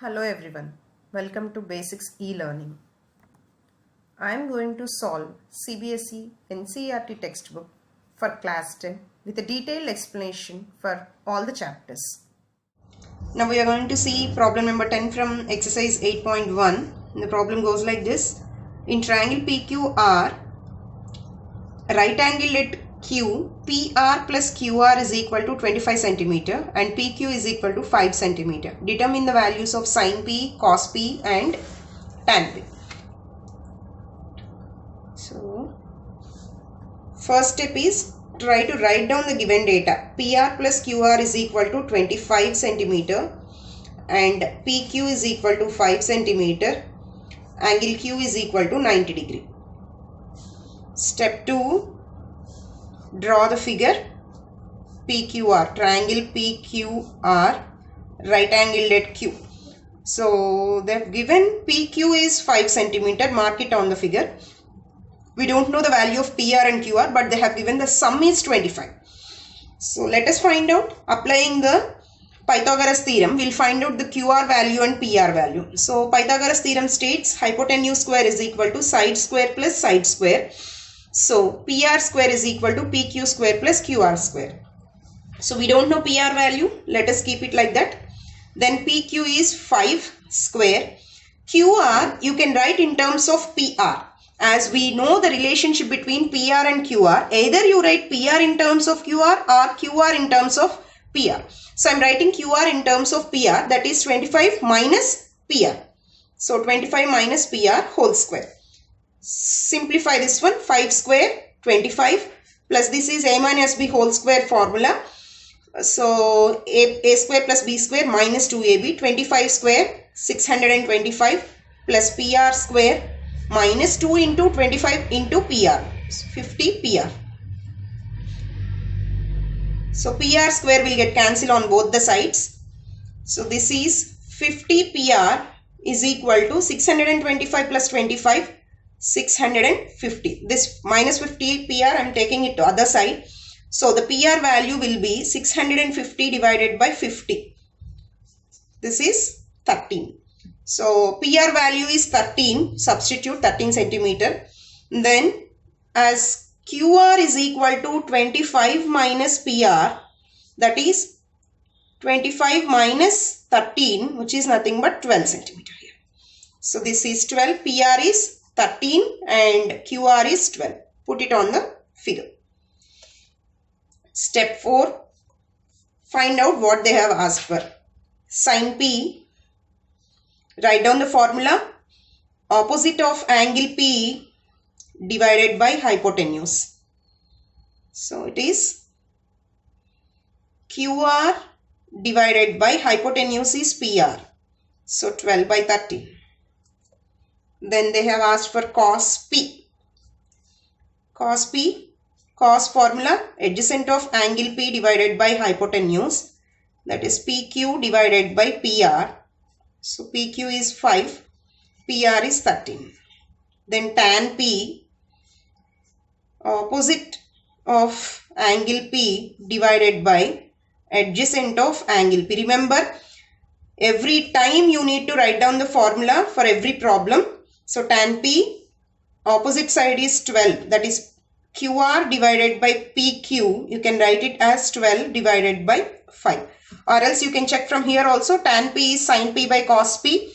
Hello everyone, welcome to Basics e-Learning. I am going to solve Cbse Ncert textbook for class 10 with a detailed explanation for all the chapters. Now we are going to see problem number 10 from exercise 8.1. The problem goes like this. In triangle PQR, right angle at Q, PR plus QR is equal to 25 cm and PQ is equal to 5 cm. Determine the values of sin P, cos P and tan P. So, first step is try to write down the given data. PR plus QR is equal to 25 cm and PQ is equal to 5 cm. Angle Q is equal to 90 degree. Step 2. Draw the figure PQR, triangle PQR, right angled at Q. So they have given PQ is 5 cm, mark it on the figure. We don't know the value of PR and QR, but they have given the sum is 25. So let us find out. Applying the Pythagoras Theorem, we'll find out the QR value and PR value. So Pythagoras Theorem states hypotenuse square is equal to side square plus side square. So PR square is equal to PQ square plus QR square. So we don't know PR value. Let us keep it like that. Then PQ is 5 square. QR you can write in terms of PR. As we know the relationship between PR and QR. Either you write PR in terms of QR or QR in terms of PR. So I am writing QR in terms of PR, that is 25 minus PR. So 25 minus PR whole square. Simplify this one. 5 square 25 plus this is a minus b whole square formula. So a square plus b square minus 2ab. 25 square 625 plus PR square minus 2 into 25 into PR. 50 PR. So PR square will get cancelled on both the sides. So this is 50 PR is equal to 625 plus 25. 650. This minus 50 PR I am taking it to other side. So the PR value will be 650 divided by 50. This is 13. So PR value is 13. Substitute 13 centimeter. Then as QR is equal to 25 minus PR, that is 25 minus 13, which is nothing but 12 centimeter here. So this is 12. PR is 13 and QR is 12. Put it on the figure. Step 4. Find out what they have asked for. Sin P. Write down the formula. Opposite of angle P divided by hypotenuse. So it is QR divided by hypotenuse is PR. So 12 by 13. Then they have asked for cos P. Cos P, cos formula, adjacent of angle P divided by hypotenuse, that is PQ divided by PR. So PQ is 5, PR is 13. Then tan P, opposite of angle P divided by adjacent of angle P. Remember, every time you need to write down the formula for every problem. So tan P, opposite side is 12, that is QR divided by PQ. You can write it as 12 divided by 5. Or else you can check from here also. Tan P is sin P by cos P.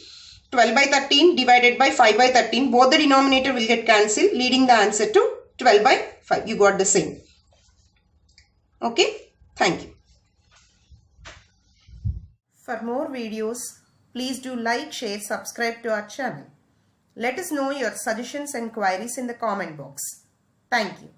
12 by 13 divided by 5 by 13. Both the denominator will get cancelled, leading the answer to 12 by 5. You got the same. Okay. Thank you. For more videos, please do like, share, subscribe to our channel. Let us know your suggestions and queries in the comment box. Thank you.